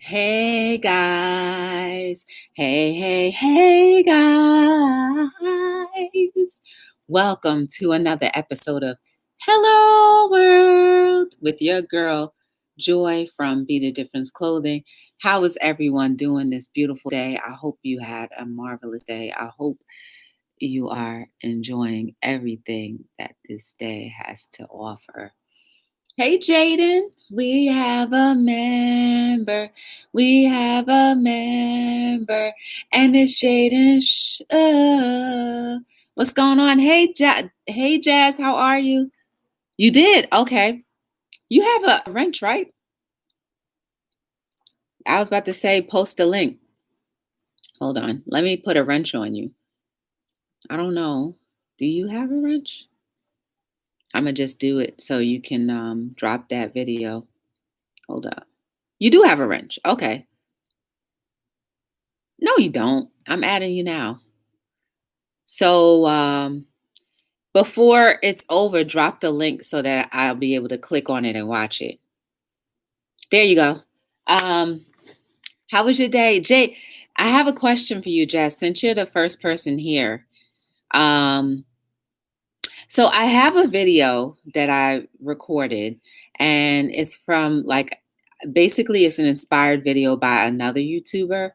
Hey guys. Hey guys. Welcome to another episode of Hello World with your girl Joy from Be the Difference Clothing. How is everyone doing this beautiful day? I hope you had a marvelous day. I hope you are enjoying everything that this day has to offer. Hey, Jaden, we have a member. We have a member, and it's Jaden. What's going on? Hey, hey, Jazz, how are you? You did? Okay. You have a wrench, right? I was about to say post the link. Hold on. Let me put a wrench on you. I don't know. Do you have a wrench? I'm going to just do it so you can drop that video. Hold up. You do have a wrench. Okay. No, you don't. I'm adding you now. So before it's over, drop the link so that I'll be able to click on it and watch it. There you go. How was your day? Jade, I have a question for you, Jess, since you're the first person here. So I have a video that I recorded, and it's from basically it's an inspired video by another YouTuber.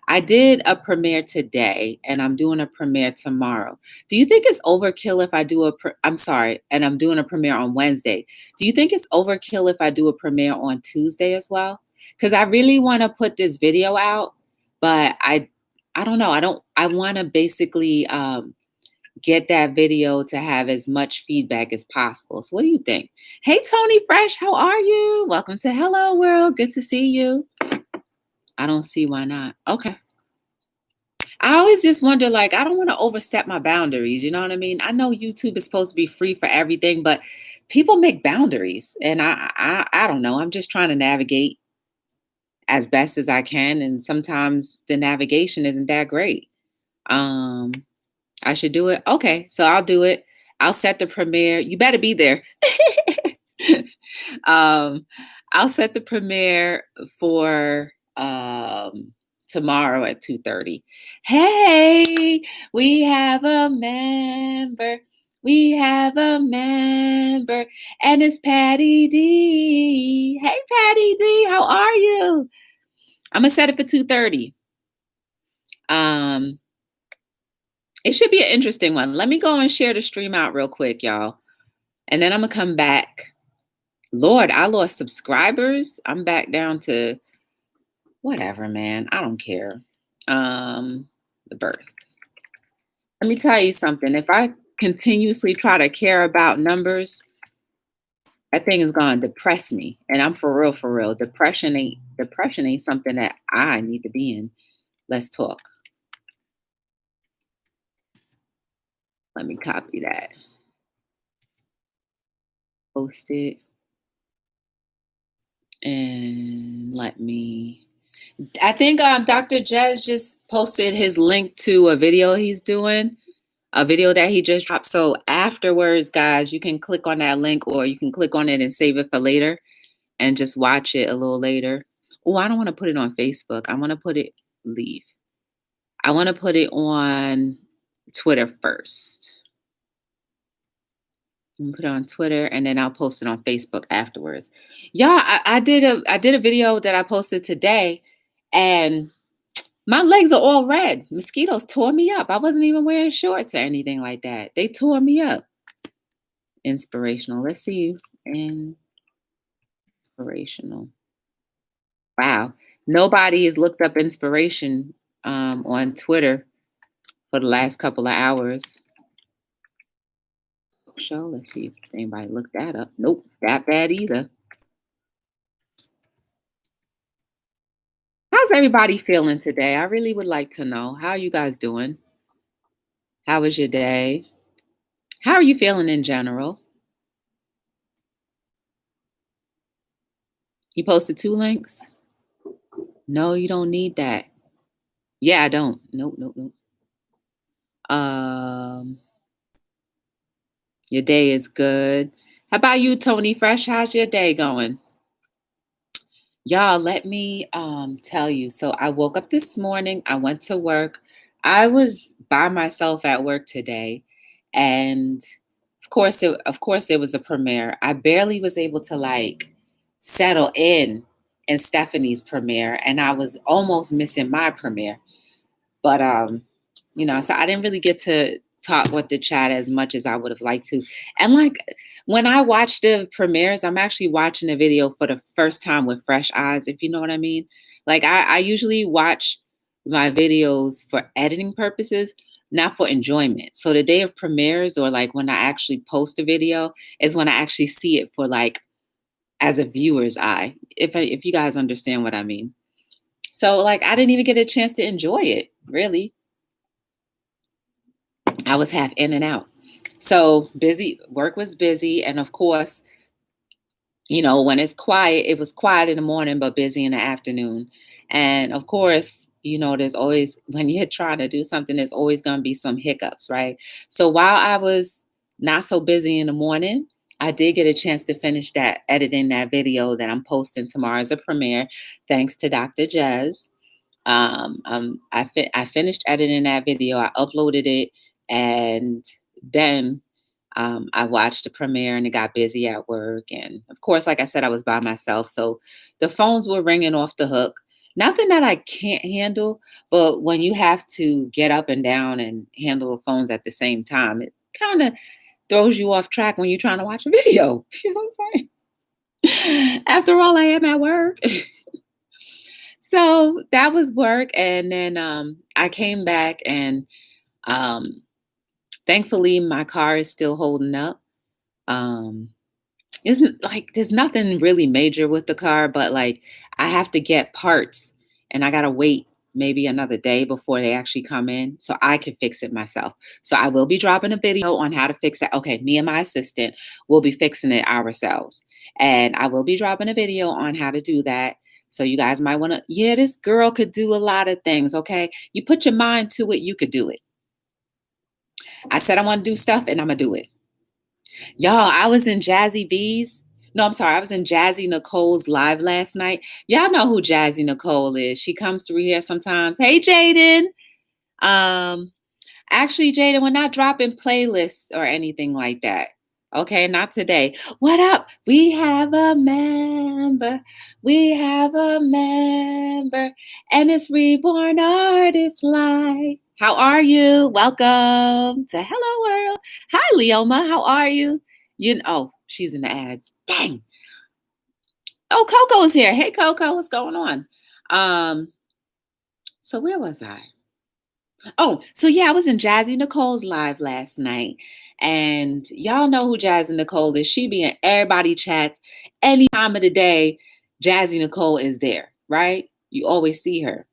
I did a premiere today, and I'm doing a premiere tomorrow. Do you think it's overkill if I do I'm sorry, and I'm doing a premiere on Wednesday. Do you think it's overkill if I do a premiere on Tuesday as well? Because I really want to put this video out, but I don't know. I want to basically get that video to have as much feedback as possible. So what do you think? Hey, Tony Fresh, how are you? Welcome to Hello World. Good to see you. I don't see why not. Okay. I always just wonder, I don't want to overstep my boundaries. You know what I mean? I know YouTube is supposed to be free for everything, but people make boundaries. And I don't know. I'm just trying to navigate as best as I can. And sometimes the navigation isn't that great. I should do it. Okay, so I'll do it. I'll set the premiere. You better be there. I'll set the premiere for tomorrow at 2:30. Hey, we have a member. We have a member, and it's Patty D. Hey, Patty D, how are you? I'm gonna set it for 2:30. It should be an interesting one. Let me go and share the stream out real quick, y'all. And then I'm going to come back. Lord, I lost subscribers. I'm back down to whatever, man. I don't care. The birth. Let me tell you something. If I continuously try to care about numbers, that thing is going to depress me. And I'm for real, for real. Depression ain't something that I need to be in. Let's talk. Let me copy that. Post it. And I think Dr. Jez just posted his link to a video he's doing, a video that he just dropped. So afterwards, guys, you can click on that link, or you can click on it and save it for later and just watch it a little later. Oh, I don't want to put it on Facebook. I want to put it on Twitter first. Put it on Twitter, and then I'll post it on Facebook afterwards. Yeah, I did a video that I posted today, and my legs are all red. Mosquitoes tore me up. I wasn't even wearing shorts or anything like that. They tore me up. Inspirational. Let's see. Inspirational. Wow. Nobody has looked up inspiration on Twitter for the last couple of hours. Show. Let's see if anybody looked that up. Nope, that bad either. How's everybody feeling today? I really would like to know. How are you guys doing? How was your day? How are you feeling in general? You posted 2 links? No, you don't need that. Yeah, I don't. Nope. Your day is good. How about you, Tony Fresh? How's your day going? Y'all, let me tell you. So I woke up this morning, I went to work. I was by myself at work today, and of course there was a premiere. I barely was able to like settle in Stephanie's premiere, and I was almost missing my premiere. But so I didn't really get to talk with the chat as much as I would have liked to. And like when I watch the premieres, I'm actually watching the video for the first time with fresh eyes, if you know what I mean. Like I usually watch my videos for editing purposes, not for enjoyment. So the day of premieres or like when I actually post a video is when I actually see it for like as a viewer's eye, if you guys understand what I mean. So like I didn't even get a chance to enjoy it, really. I was half in and out. So busy, work was busy. And of course, when it's quiet, it was quiet in the morning, but busy in the afternoon. And of course, there's always, when you're trying to do something, there's always going to be some hiccups, right? So while I was not so busy in the morning, I did get a chance to finish that editing that video that I'm posting tomorrow as a premiere, thanks to Dr. Jez. I finished editing that video. I uploaded it, and then I watched the premiere, and it got busy at work. And of course, like I said, I was by myself, so the phones were ringing off the hook. Nothing that I can't handle, but when you have to get up and down and handle the phones at the same time, it kind of throws you off track when you're trying to watch a video. You know what I'm saying? After all, I am at work. So that was work. And then I came back, and um, thankfully my car is still holding up. Um, isn't like there's nothing really major with the car, but like I have to get parts, and I gotta wait maybe another day before they actually come in so I can fix it myself. So I will be dropping a video on how to fix that. Okay, me and my assistant will be fixing it ourselves. And I will be dropping a video on how to do that. So you guys might want to, yeah, this girl could do a lot of things. Okay. You put your mind to it, you could do it. I said I want to do stuff, and I'm gonna do it. Y'all, I was in Jazzy B's. No, I'm sorry. I was in Jazzy Nicole's live last night. Y'all know who Jazzy Nicole is. She comes through here sometimes. Hey, Jaden. Um, Actually, Jaden, we're not dropping playlists or anything like that. Okay, not today. What up? We have a member. We have a member. And it's Reborn Artist Life. How are you? Welcome to Hello World. Hi, Leoma. How are you? Oh, she's in the ads. Dang. Oh, Coco's here. Hey, Coco, what's going on? Um, so where was I? Oh, so yeah, I was in Jazzy Nicole's live last night. And y'all know who Jazzy Nicole is. She be in everybody chats any time of the day. Jazzy Nicole is there, right? You always see her.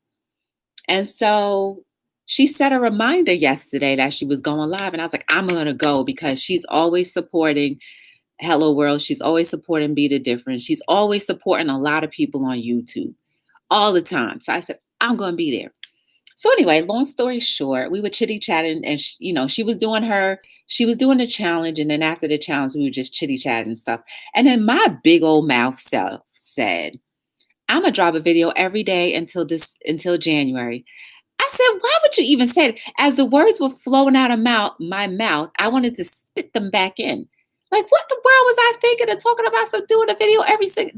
And so she set a reminder yesterday that she was going live. And I was like, I'm going to go because she's always supporting Hello World. She's always supporting Be the Difference. She's always supporting a lot of people on YouTube all the time. So I said, I'm going to be there. So anyway, long story short, we were chitty chatting, and she was doing the challenge, and then after the challenge, we were just chitty chatting and stuff. And then my big old mouth self said, "I'm gonna drop a video every day until January." I said, "Why would you even say it?" As the words were flowing out of my mouth, I wanted to spit them back in. Like, what the world was I thinking of talking about some doing a video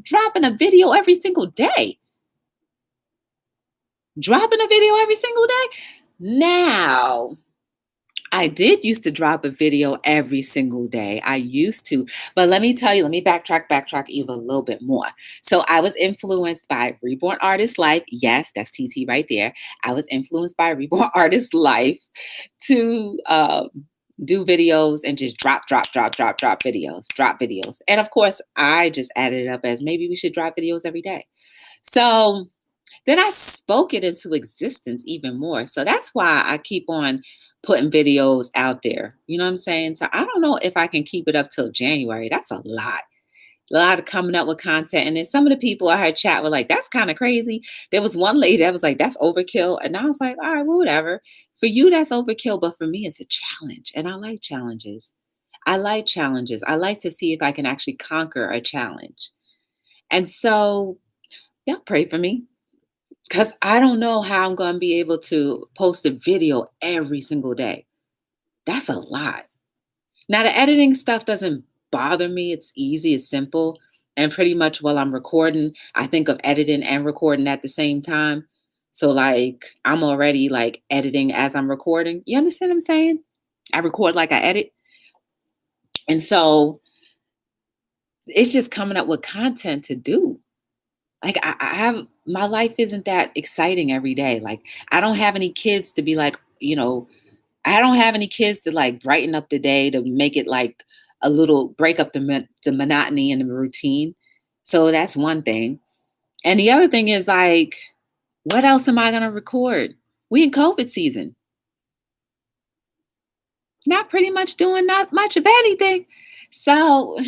dropping a video every single day? Dropping a video every single day? Now, I did used to drop a video every single day. I used to, but let me tell you, let me backtrack even a little bit more. So I was influenced by Reborn Artist Life. Yes, that's TT right there. I was influenced by Reborn Artist Life to do videos and just drop videos. And of course, I just added it up as maybe we should drop videos every day. So then I spoke it into existence even more. So that's why I keep on putting videos out there. You know what I'm saying? So I don't know if I can keep it up till January. That's a lot. A lot of coming up with content. And then some of the people I heard chat were like, that's kind of crazy. There was one lady that was like, that's overkill. And I was like, all right, well, whatever. For you, that's overkill. But for me, it's a challenge. And I like challenges. I like challenges. I like to see if I can actually conquer a challenge. And so Y'all pray for me because I don't know how I'm going to be able to post a video every single day. That's a lot. Now, the editing stuff doesn't bother me. It's easy, it's simple. And pretty much while I'm recording, I think of editing and recording at the same time. So, like, I'm already like editing as I'm recording. You understand what I'm saying? I record like I edit. And so it's just coming up with content to do. Like, I have my life isn't that exciting every day. Like, I don't have any kids to be like, I don't have any kids to like brighten up the day to make it like a little break up the monotony and the routine. So that's one thing. And the other thing is like, what else am I gonna record? We in COVID season, not pretty much doing not much of anything. So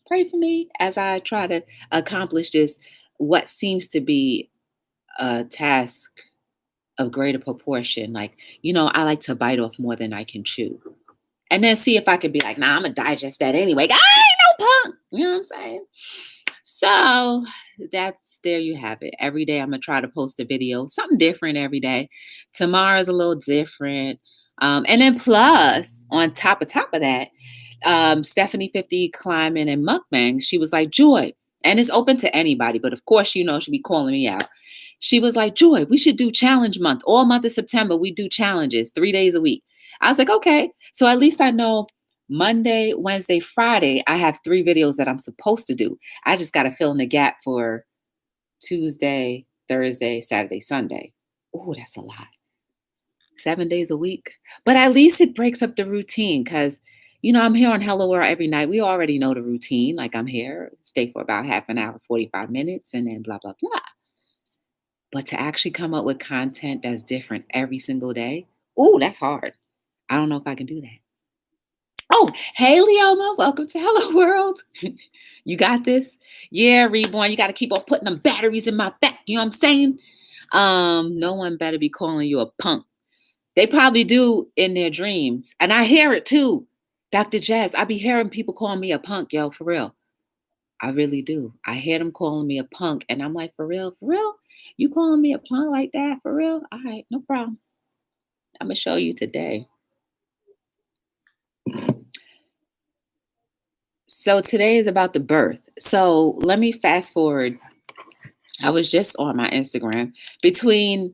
pray for me as I try to accomplish this, what seems to be a task of greater proportion. Like, I like to bite off more than I can chew. And then see if I could be like, nah, I'm gonna digest that anyway. I ain't no punk. You know what I'm saying? So there you have it. Every day I'm gonna try to post a video, something different every day. Tomorrow's a little different. And then plus, on top of that, Stephanie 50 Climbing and Mukbang, she was like, Joy, and it's open to anybody, but of course, she'll be calling me out. She was like, Joy, we should do challenge month. All month of September, we do challenges 3 days a week. I was like, okay. So at least I know Monday, Wednesday, Friday, I have 3 videos that I'm supposed to do. I just got to fill in the gap for Tuesday, Thursday, Saturday, Sunday. Oh, that's a lot. 7 days a week. But at least it breaks up the routine because, I'm here on Hello World every night. We already know the routine. Like I'm here, stay for about half an hour, 45 minutes, and then blah, blah, blah. But to actually come up with content that's different every single day, oh, that's hard. I don't know if I can do that. Oh, hey, Leoma, welcome to Hello World. You got this? Yeah, Reborn, you got to keep on putting them batteries in my back. You know what I'm saying? No one better be calling you a punk. They probably do in their dreams. And I hear it too. Dr. Jazz, I be hearing people calling me a punk, yo, for real. I really do. I hear them calling me a punk. And I'm like, for real? For real? You calling me a punk like that? For real? All right, no problem. I'm going to show you today. So today is about the birth. So let me fast forward. I was just on my Instagram. Between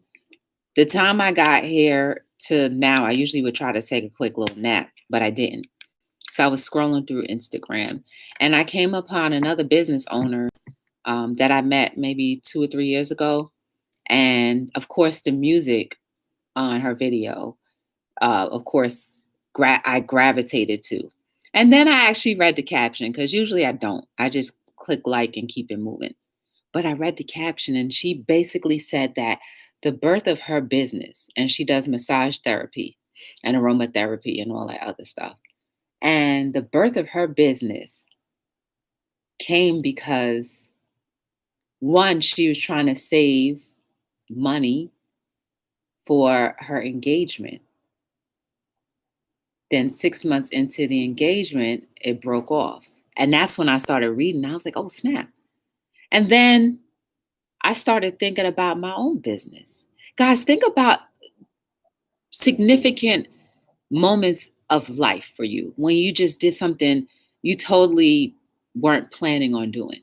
the time I got here to now, I usually would try to take a quick little nap, but I didn't. So I was scrolling through Instagram and I came upon another business owner that I met maybe 2 or 3 years ago. And of course, the music on her video, of course, I gravitated to. And then I actually read the caption because usually I don't. I just click like and keep it moving. But I read the caption and she basically said that the birth of her business, and she does massage therapy and aromatherapy and all that other stuff. And the birth of her business came because one, she was trying to save money for her engagement. Then 6 months into the engagement, it broke off. And that's when I started reading. I was like, oh, snap. And then I started thinking about my own business. Guys, think about significant moments of life for you when you just did something you totally weren't planning on doing.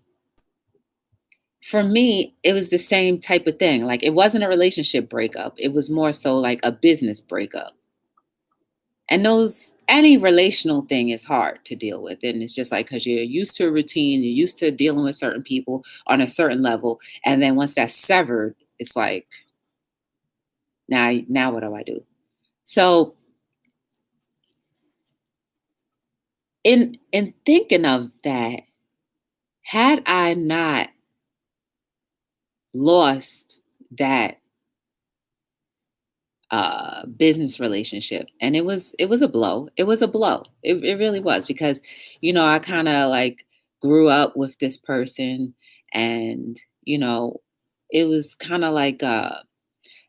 For me, it was the same type of thing. Like it wasn't a relationship breakup. It was more so like a business breakup. And any relational thing is hard to deal with. And it's just like, because you're used to a routine, you're used to dealing with certain people on a certain level. And then once that's severed, it's like, now what do I do? So in thinking of that, had I not lost that business relationship, and it was a blow. It was a blow. It really was because I kind of like grew up with this person, and it was kind of like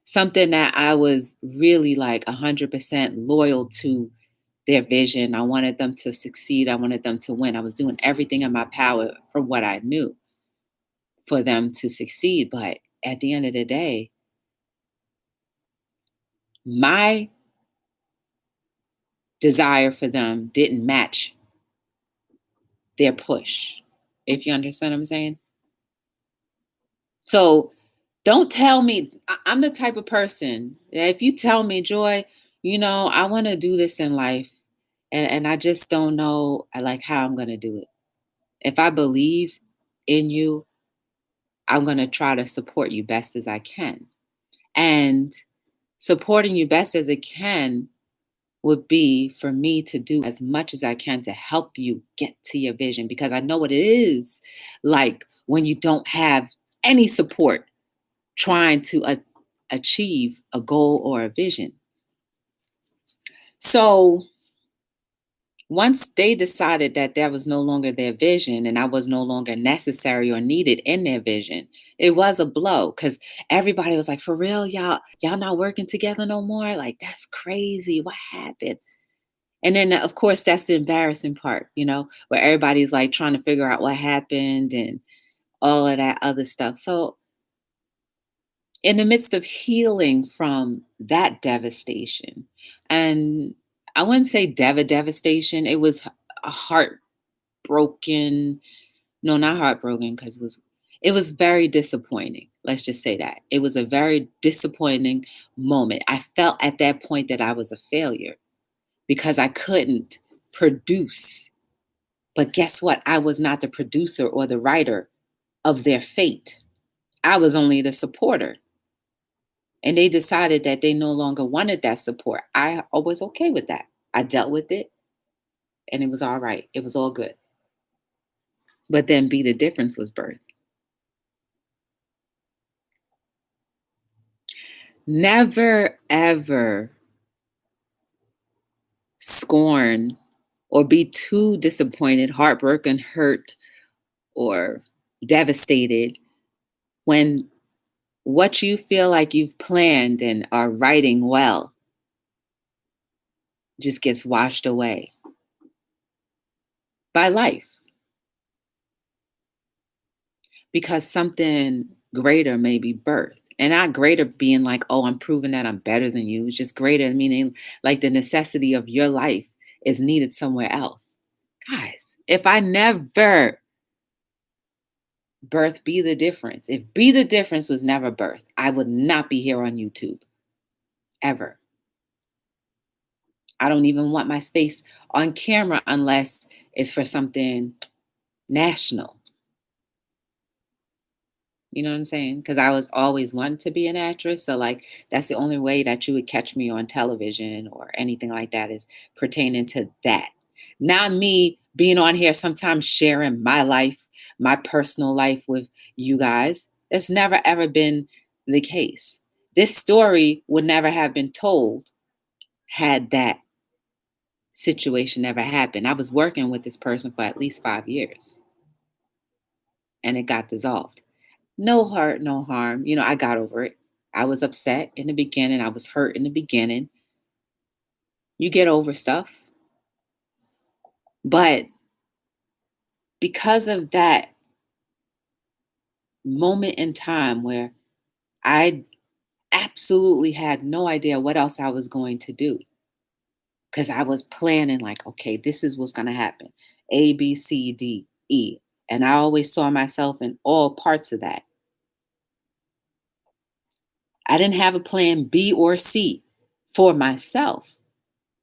something that I was really like 100% loyal to their vision. I wanted them to succeed. I wanted them to win. I was doing everything in my power from what I knew. for them to succeed. But at the end of the day, my desire for them didn't match their push, if you understand what I'm saying. So don't tell me, I'm the type of person that if you tell me, Joy, I want to do this in life, and I just don't know like how I'm going to do it. If I believe in you, I'm going to try to support you best as I can. And supporting you best as it can would be for me to do as much as I can to help you get to your vision, because I know what it is like when you don't have any support trying to achieve a goal or a vision. So once they decided that that was no longer their vision and I was no longer necessary or needed in their vision, it was a blow, because everybody was like, for real, y'all not working together no more? Like, that's crazy. What happened? And then, of course, that's the embarrassing part, where everybody's like trying to figure out what happened and all of that other stuff. So in the midst of healing from that devastation, and I wouldn't say devastation, it was a heartbroken, no, not heartbroken, because it was very disappointing. Let's just say that. It was a very disappointing moment. I felt at that point that I was a failure because I couldn't produce. But guess what? I was not the producer or the writer of their fate. I was only the supporter. And they decided that they no longer wanted that support. I was okay with that. I dealt with it and it was all right. It was all good. But then Be the Difference was birthed. Never, ever scorn or be too disappointed, heartbroken, hurt, or devastated when what you feel like you've planned and are writing well just gets washed away by life, because something greater may be birthed. And not greater being like, oh, I'm proving that I'm better than you. It's just greater meaning like the necessity of your life is needed somewhere else. Guys, if I never birthed Be the Difference, if Be the Difference was never birthed, I would not be here on YouTube ever. I don't even want my space on camera unless it's for something national. You know what I'm saying? Because I was always wanting to be an actress. So, like, that's the only way that you would catch me on television or anything like that is pertaining to that. Not me being on here sometimes sharing my life, my personal life with you guys. It's never, ever been the case. This story would never have been told had that situation never happened. I was working with this person for at least 5 years and it got dissolved. No hurt, no harm. I got over it. I was upset in the beginning. I was hurt in the beginning. You get over stuff. But because of that moment in time where I absolutely had no idea what else I was going to do, because I was planning like, okay, this is what's going to happen. A, B, C, D, E. And I always saw myself in all parts of that. I didn't have a plan B or C for myself.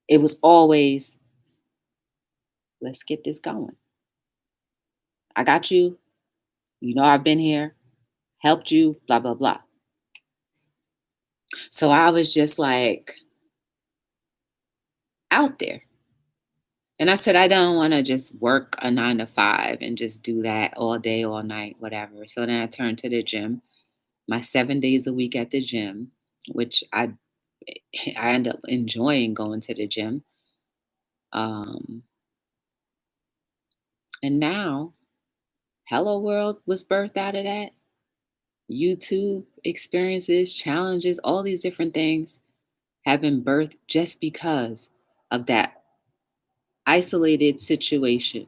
It was always, let's get this going. I got you. I've been here, helped you, blah, blah, blah. So I was just like out there. And I said, I don't want to just work a 9 to 5 and just do that all day, all night, whatever. So then I turned to the gym, my 7 days a week at the gym, which I end up enjoying going to the gym. And now Hello World was birthed out of that. YouTube experiences, challenges, all these different things have been birthed just because of that isolated situation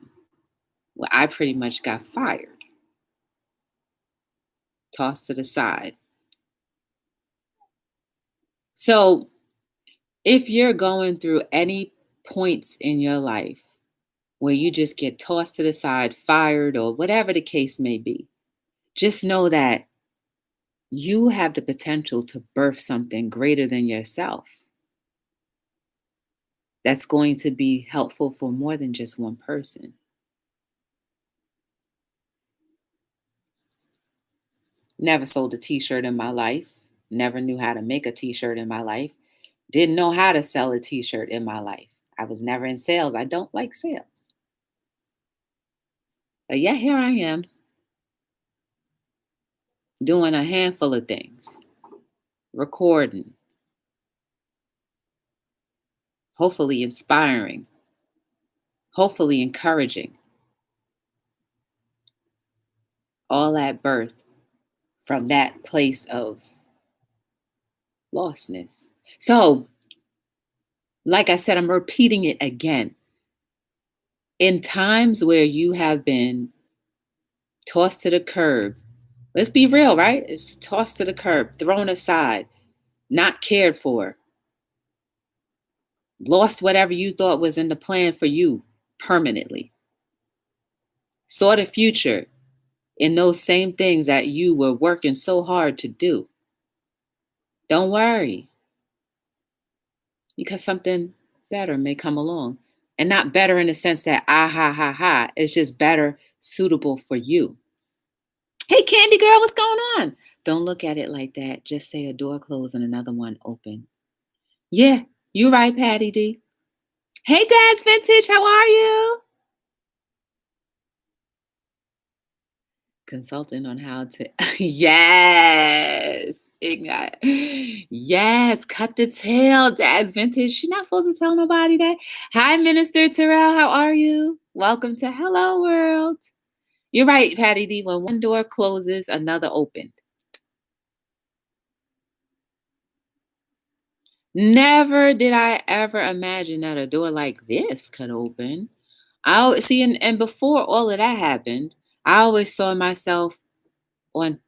where I pretty much got fired. tossed to the side. So if you're going through any points in your life where you just get tossed to the side, fired, or whatever the case may be, just know that you have the potential to birth something greater than yourself that's going to be helpful for more than just one person. Never sold a t-shirt in my life. Never knew how to make a t-shirt in my life. Didn't know how to sell a t-shirt in my life. I was never in sales. I don't like sales. But yeah, here I am doing a handful of things, recording, hopefully inspiring, hopefully encouraging. All at birth from that place of lostness. So, like I said, I'm repeating it again. In times where you have been tossed to the curb, let's be real, right? It's tossed to the curb, thrown aside, not cared for, lost whatever you thought was in the plan for you permanently, saw the future in those same things that you were working so hard to do. Don't worry, because something better may come along. And not better in the sense that, ha, ha, ha. It's just better suitable for you. Hey, Candy Girl, what's going on? Don't look at it like that. Just say a door closed and another one open. Yeah, you're right, Patty D. Hey, Dad's Vintage, how are you? Consulting on how to, yes, ignite. Yes, cut the tail, Dad's Vintage. She's not supposed to tell nobody that. Hi, Minister Terrell, how are you? Welcome to Hello World. You're right, Patty D. When one door closes, another opened. Never did I ever imagine that a door like this could open. I always see, and before all of that happened, I always saw myself on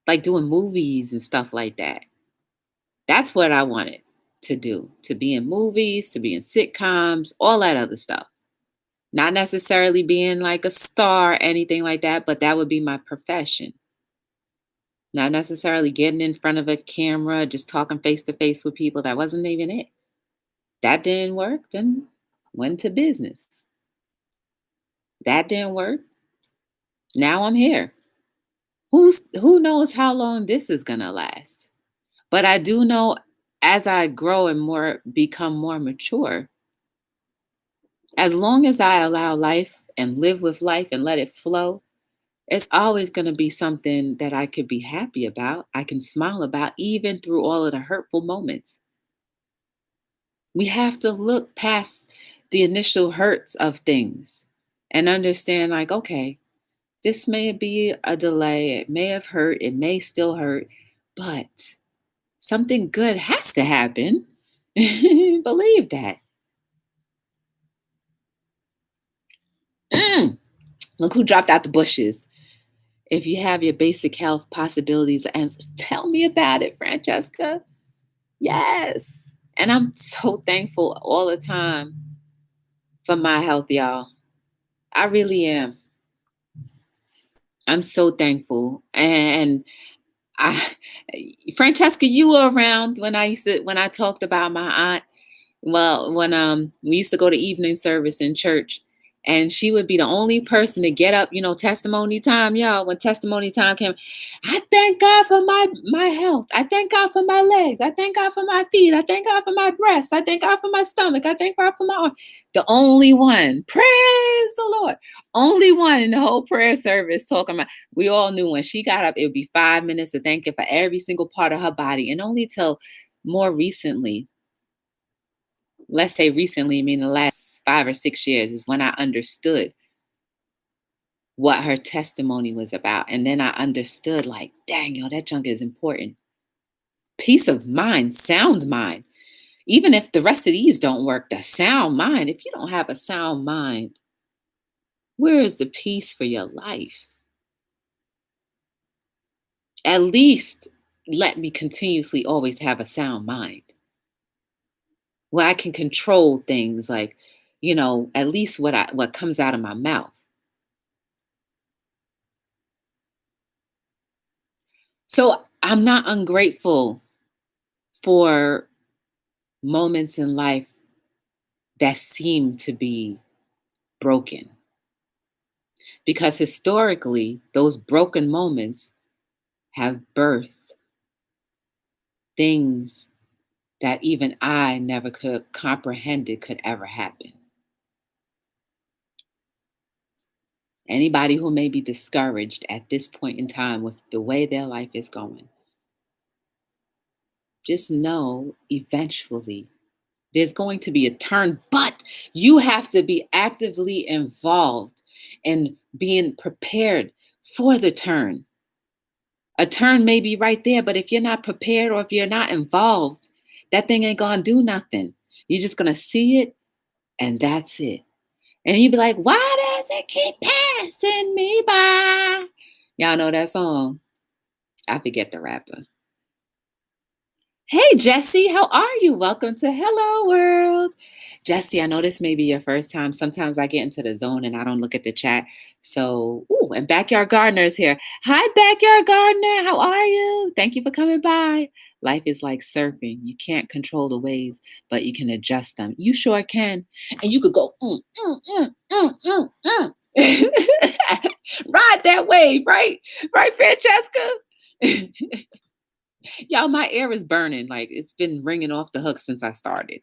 like doing movies and stuff like that. That's what I wanted to do, to be in movies, to be in sitcoms, all that other stuff. Not necessarily being like a star, anything like that, but that would be my profession. Not necessarily getting in front of a camera, just talking face to face with people. That wasn't even it. That didn't work, then went to business. That didn't work. Now I'm here. Who knows how long this is gonna last? But I do know as I grow and become more mature, as long as I allow life and live with life and let it flow, it's always going to be something that I could be happy about. I can smile about, even through all of the hurtful moments. We have to look past the initial hurts of things and understand, like, okay, this may be a delay. It may have hurt. It may still hurt, but something good has to happen. Believe that. Look who dropped out the bushes. If you have your basic health possibilities and tell me about it, Francesca. Yes. And I'm so thankful all the time for my health, y'all. I really am. I'm so thankful. And I Francesca, you were around when I talked about my aunt. Well, when we used to go to evening service in church, and she would be the only person to get up, testimony time, y'all. When testimony time came, I thank God for my health. I thank God for my legs. I thank God for my feet. I thank God for my breasts. I thank God for my stomach. I thank God for my arm. The only one, praise the Lord, only one in the whole prayer service talking about. We all knew when she got up, it would be 5 minutes to thank her for every single part of her body, and only till more recently. Let's say recently, I mean the last 5 or 6 years, is when I understood what her testimony was about. And then I understood, like, dang, yo, that junk is important. Peace of mind, sound mind. Even if the rest of these don't work, the sound mind, if you don't have a sound mind, where is the peace for your life? At least let me continuously always have a sound mind where I can control things like, at least what comes out of my mouth. So I'm not ungrateful for moments in life that seem to be broken. Because historically, those broken moments have birthed things that even I never could comprehend it could ever happen. Anybody who may be discouraged at this point in time with the way their life is going, just know eventually there's going to be a turn, but you have to be actively involved in being prepared for the turn. A turn may be right there, but if you're not prepared or if you're not involved, that thing ain't gonna do nothing. You're just gonna see it and that's it. And you be like, why does it keep passing me by? Y'all know that song. I forget the rapper. Hey, Jesse, how are you? Welcome to Hello World. Jesse, I know this may be your first time. Sometimes I get into the zone and I don't look at the chat. So, and Backyard Gardener is here. Hi, Backyard Gardener. How are you? Thank you for coming by. Life is like surfing. You can't control the waves, but you can adjust them. You sure can. And you could go, ride that wave, right? Right, Francesca? Y'all, my ear is burning. Like it's been ringing off the hook since I started.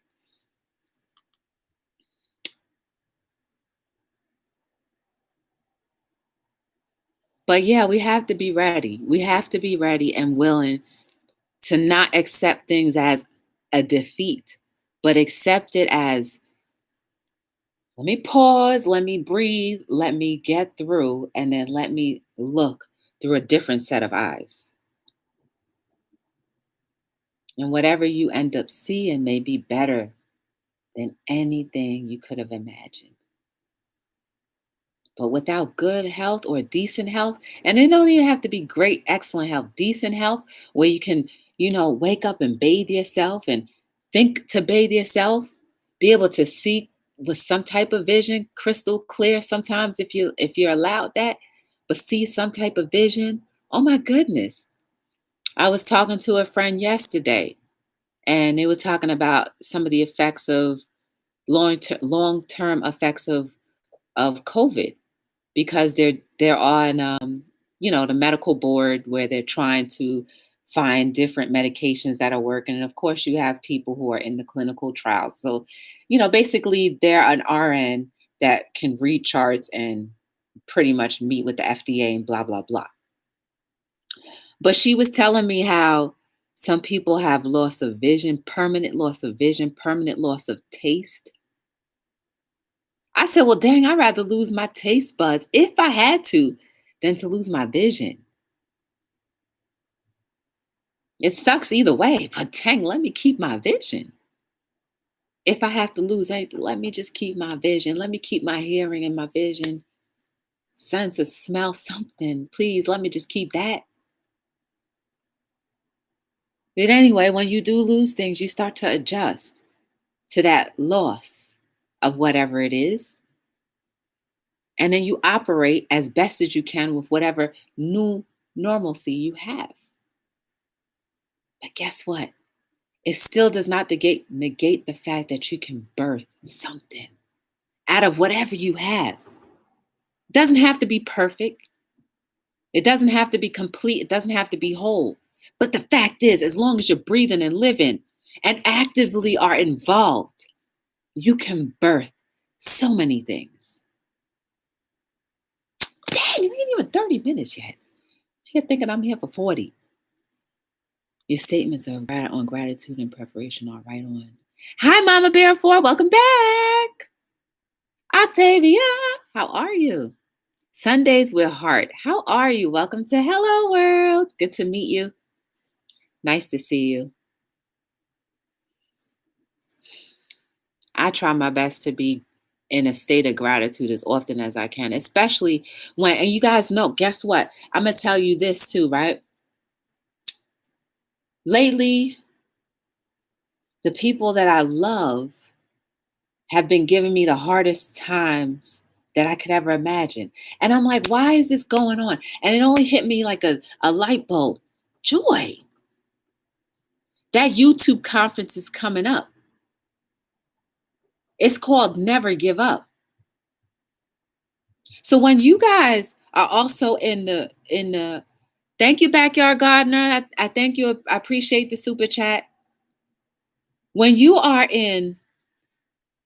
But yeah, we have to be ready. We have to be ready and willing to not accept things as a defeat, but accept it as, let me pause, let me breathe, let me get through, and then let me look through a different set of eyes. And whatever you end up seeing may be better than anything you could have imagined. But without good health or decent health, and it don't even have to be great, excellent health, decent health, where you can, wake up and bathe yourself and think to bathe yourself, be able to see with some type of vision, crystal clear sometimes if you're allowed that, but see some type of vision. Oh my goodness. I was talking to a friend yesterday and they were talking about some of the effects of long-term effects of COVID because they're on the medical board where they're trying to find different medications that are working. And of course, you have people who are in the clinical trials. So, basically they're an RN that can read charts and pretty much meet with the FDA and blah, blah, blah. But she was telling me how some people have loss of vision, permanent loss of vision, permanent loss of taste. I said, well, dang, I'd rather lose my taste buds if I had to than to lose my vision. It sucks either way, but dang, let me keep my vision. If I have to lose anything, let me just keep my vision. Let me keep my hearing and my vision. Sense of smell, something. Please, let me just keep that. But anyway, when you do lose things, you start to adjust to that loss of whatever it is. And then you operate as best as you can with whatever new normalcy you have. But guess what? It still does not negate the fact that you can birth something out of whatever you have. It doesn't have to be perfect. It doesn't have to be complete. It doesn't have to be whole. But the fact is, as long as you're breathing and living and actively are involved, you can birth so many things. Dang, we ain't even 30 minutes yet. You're thinking I'm here for 40. Your statements are right on gratitude and preparation are right on. Hi, Mama Bear 4. Welcome back. Octavia, how are you? Sundays with Heart. How are you? Welcome to Hello World. Good to meet you. Nice to see you. I try my best to be in a state of gratitude as often as I can, especially when, and you guys know, guess what? I'm going to tell you this too, right? Lately, the people that I love have been giving me the hardest times that I could ever imagine. And I'm like, why is this going on? And it only hit me like a light bulb. Joy. That YouTube conference is coming up. It's called Never Give Up. So when you guys are also in the thank you, Backyard Gardener. I thank you. I appreciate the super chat. When you are in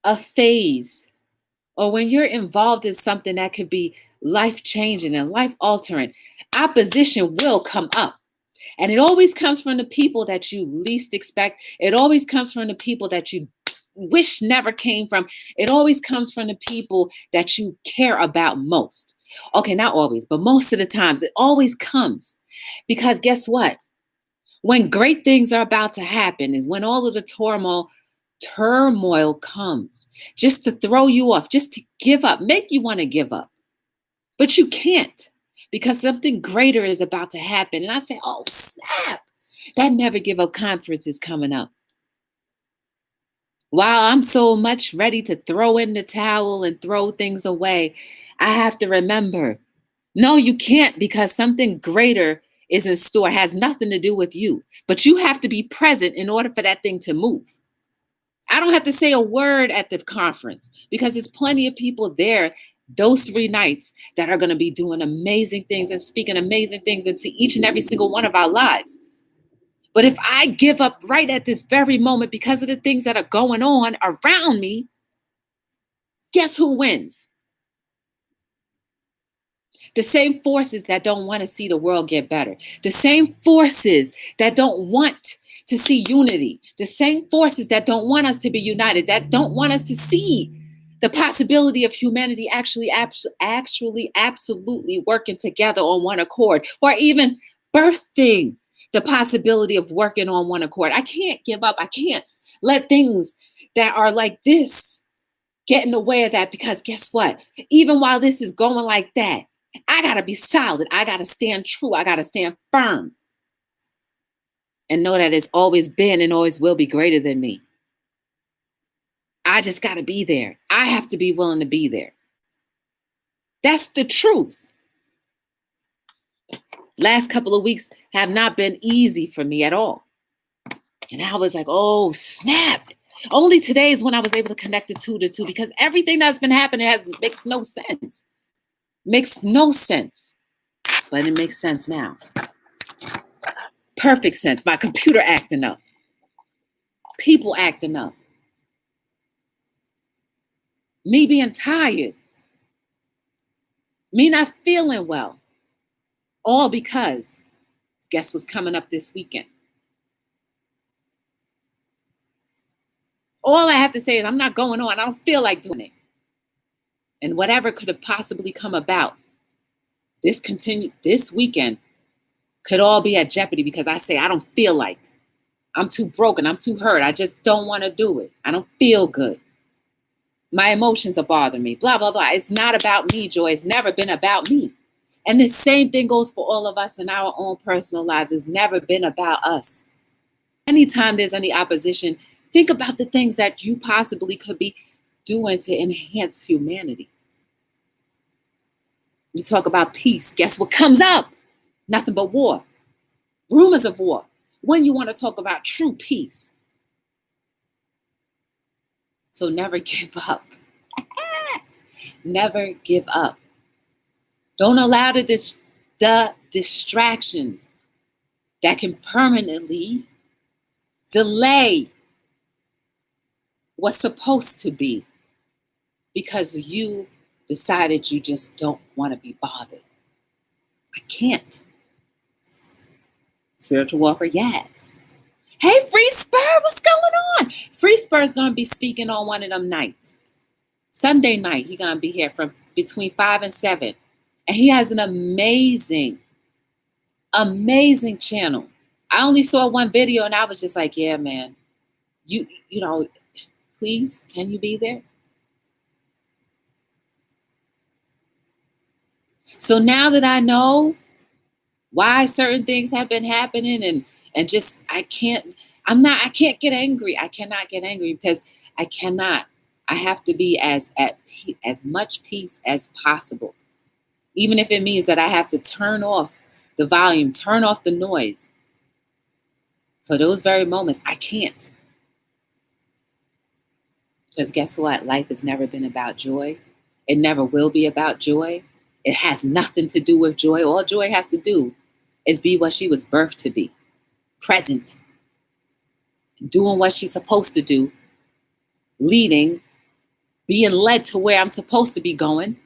a phase or when you're involved in something that could be life changing and life altering, opposition will come up. And it always comes from the people that you least expect. It always comes from the people that you wish never came from. It always comes from the people that you care about most. Okay, not always, but most of the times it always comes. Because guess what? When great things are about to happen is when all of the turmoil comes just to throw you off, just to give up, make you want to give up. But you can't because something greater is about to happen. And I say, oh, snap. That Never Give Up conference is coming up. While I'm so much ready to throw in the towel and throw things away, I have to remember, no, you can't because something greater is in store. It has nothing to do with you. But you have to be present in order for that thing to move. I don't have to say a word at the conference because there's plenty of people there those 3 nights that are going to be doing amazing things and speaking amazing things into each and every single one of our lives. But if I give up right at this very moment because of the things that are going on around me, guess who wins? The same forces that don't want to see the world get better. The same forces that don't want to see unity. The same forces that don't want us to be united, that don't want us to see the possibility of humanity actually absolutely working together on one accord, or even birthing the possibility of working on one accord. I can't give up. I can't let things that are like this get in the way of that, because guess what? Even while this is going like that, I got to be solid. I got to stand true. I got to stand firm and know that it's always been and always will be greater than me. I just got to be there. I have to be willing to be there. That's the truth. Last couple of weeks have not been easy for me at all. And I was like, oh, snap. Only today is when I was able to connect the two to two, because everything that's been happening makes no sense. Makes no sense. But it makes sense now. Perfect sense. My computer acting up. People acting up. Me being tired. Me not feeling well. All because guess what's coming up this weekend? All I have to say is I'm not going on. I don't feel like doing it. And whatever could have possibly come about this weekend could all be at jeopardy because I say I don't feel like. I'm too broken. I'm too hurt. I just don't want to do it. I don't feel good. My emotions are bothering me. Blah, blah, blah. It's not about me, Joy. It's never been about me. And the same thing goes for all of us in our own personal lives. It's never been about us. Anytime there's any opposition, think about the things that you possibly could be doing to enhance humanity. You talk about peace. Guess what comes up? Nothing but war. Rumors of war. When you want to talk about true peace. So never give up. Never give up. Don't allow the distractions that can permanently delay what's supposed to be because you decided you just don't want to be bothered. I can't. Spiritual warfare, yes. Hey, Free Spur, what's going on? Free Spur is going to be speaking on one of them nights. Sunday night, he's going to be here from between 5 and 7. And he has an amazing channel. I only saw one video and I was just like, yeah, man, you know, please, can you be there? So now that I know why certain things have been happening And just, I can't get angry. I cannot get angry because I have to be as much peace as possible. Even if it means that I have to turn off the volume, turn off the noise. For those very moments, I can't. Because guess what? Life has never been about joy. It never will be about joy. It has nothing to do with joy. All joy has to do is be what she was birthed to be. Present. Doing what she's supposed to do. Leading. Being led to where I'm supposed to be going.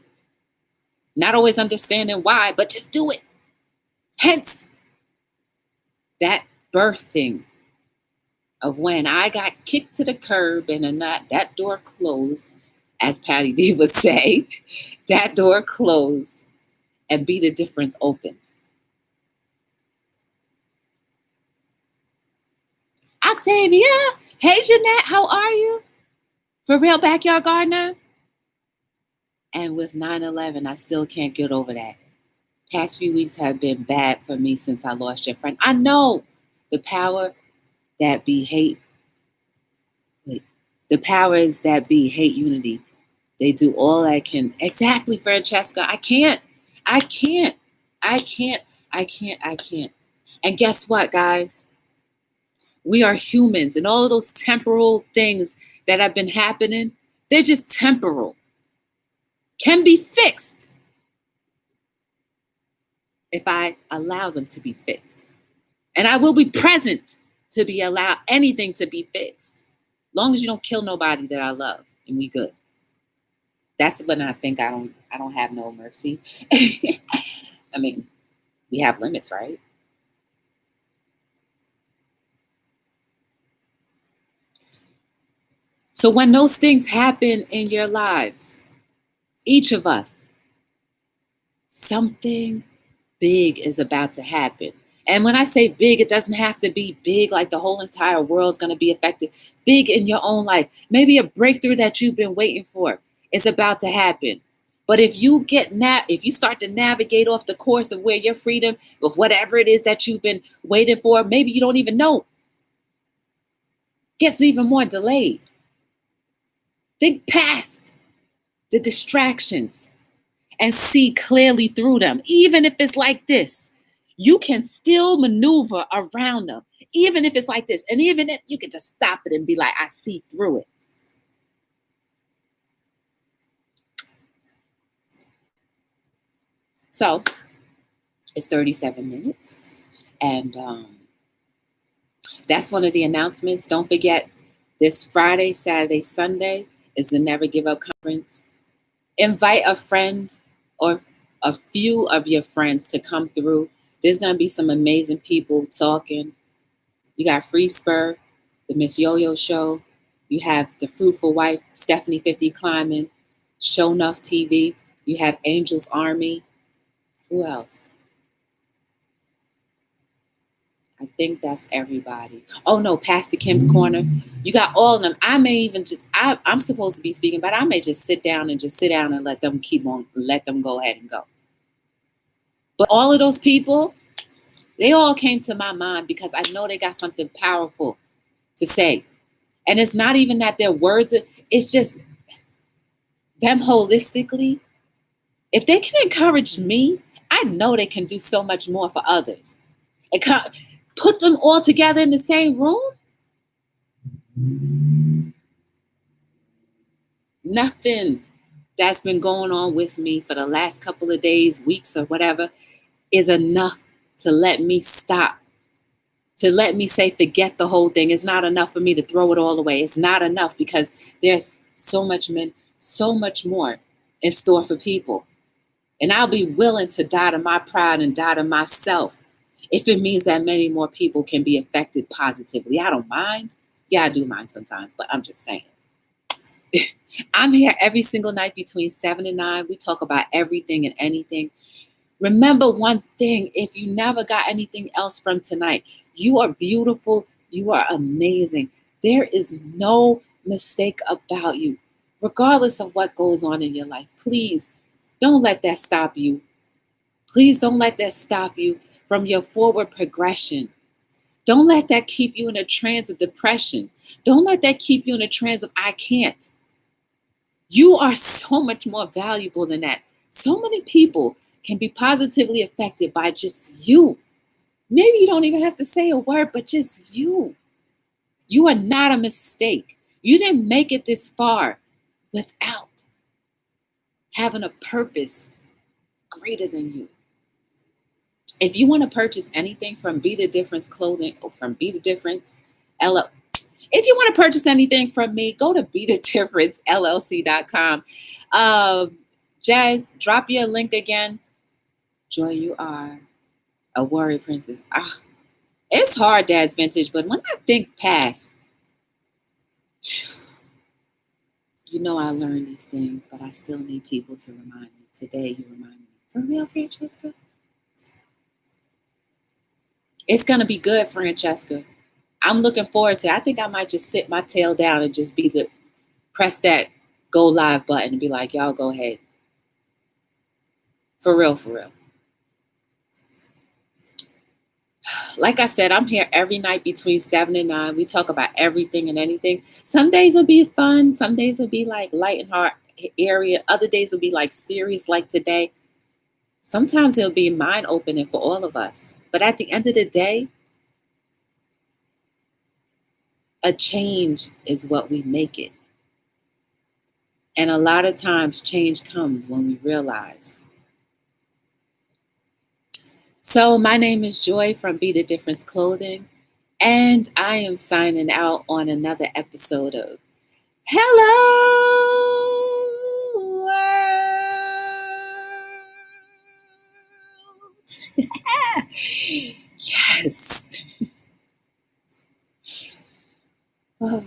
Not always understanding why, but just do it. Hence, that birthing of when I got kicked to the curb and that door closed, as Patty D would say, that door closed and Be the Difference opened. Octavia, hey Jeanette, how are you? For real, backyard gardener? And with 9/11, I still can't get over that. Past few weeks have been bad for me since I lost your friend. I know the power that be hate. The powers that be hate unity. They do all I can. Exactly, Francesca. I can't. And guess what, guys? We are humans, and all of those temporal things that have been happening, they're just temporal. Can be fixed if I allow them to be fixed. And I will be present to be allowed anything to be fixed. Long as you don't kill nobody that I love, and we good. That's when I think I don't have no mercy. I mean, we have limits, right? So when those things happen in your lives, each of us, something big is about to happen. And when I say big, it doesn't have to be big like the whole entire world's going to be affected. Big in your own life. Maybe a breakthrough that you've been waiting for is about to happen. But if you start to navigate off the course of where your freedom of whatever it is that you've been waiting for, maybe you don't even know, gets even more delayed. Think past the distractions and see clearly through them. Even if it's like this, you can still maneuver around them. Even if it's like this, and even if you can just stop it and be like, I see through it. So it's 37 minutes. And that's one of the announcements. Don't forget, this Friday, Saturday, Sunday is the Never Give Up Conference. Invite a friend or a few of your friends to come through. There's going to be some amazing people talking. You got Free Spur, the Miss Yo-Yo Show. You have The Fruitful Wife, Stephanie 50 Climbing, Show Enough TV. You have Angel's Army. Who else? I think that's everybody. Oh no, Pastor Kim's Corner. You got all of them. I may even I'm supposed to be speaking, but I may just sit down and let them go ahead and go. But all of those people, they all came to my mind because I know they got something powerful to say. And it's not even that their words, it's just them holistically. If they can encourage me, I know they can do so much more for others. And put them all together in the same room. Nothing that's been going on with me for the last couple of days, weeks, or whatever is enough to let me stop. To let me say, forget the whole thing. It's not enough for me to throw it all away. It's not enough because there's so much more in store for people. And I'll be willing to die to my pride and die to myself if it means that many more people can be affected positively. I don't mind. Yeah, I do mind sometimes, but I'm just saying. I'm here every single night between 7 and 9. We talk about everything and anything. Remember one thing, if you never got anything else from tonight, you are beautiful, you are amazing. There is no mistake about you, regardless of what goes on in your life. Please don't let that stop you. Please don't let that stop you from your forward progression. Don't let that keep you in a trance of depression. Don't let that keep you in a trance of I can't. You are so much more valuable than that. So many people can be positively affected by just you. Maybe you don't even have to say a word, but just you. You are not a mistake. You didn't make it this far without having a purpose greater than you. If you want to purchase anything from Be the Difference Clothing or from Be the Difference LL, if you want to purchase anything from me, go to BeTheDifferenceLLC.com. Jazz, drop your link again. Joy, you are a warrior princess. It's hard, Dad's vintage, but when I think past, you know I learned these things, but I still need people to remind me. Today, you remind me. For real, Francesca? It's going to be good, Francesca. I'm looking forward to it. I think I might just sit my tail down and just press that go live button and be like, y'all go ahead. For real, for real. Like I said, I'm here every night between 7 and 9. We talk about everything and anything. Some days will be fun. Some days will be like light and heart area. Other days will be like serious like today. Sometimes it'll be mind opening for all of us. But at the end of the day, a change is what we make it. And a lot of times change comes when we realize. So my name is Joy from Be the Difference Clothing, and I am signing out on another episode of Hello World. Yes. Oh.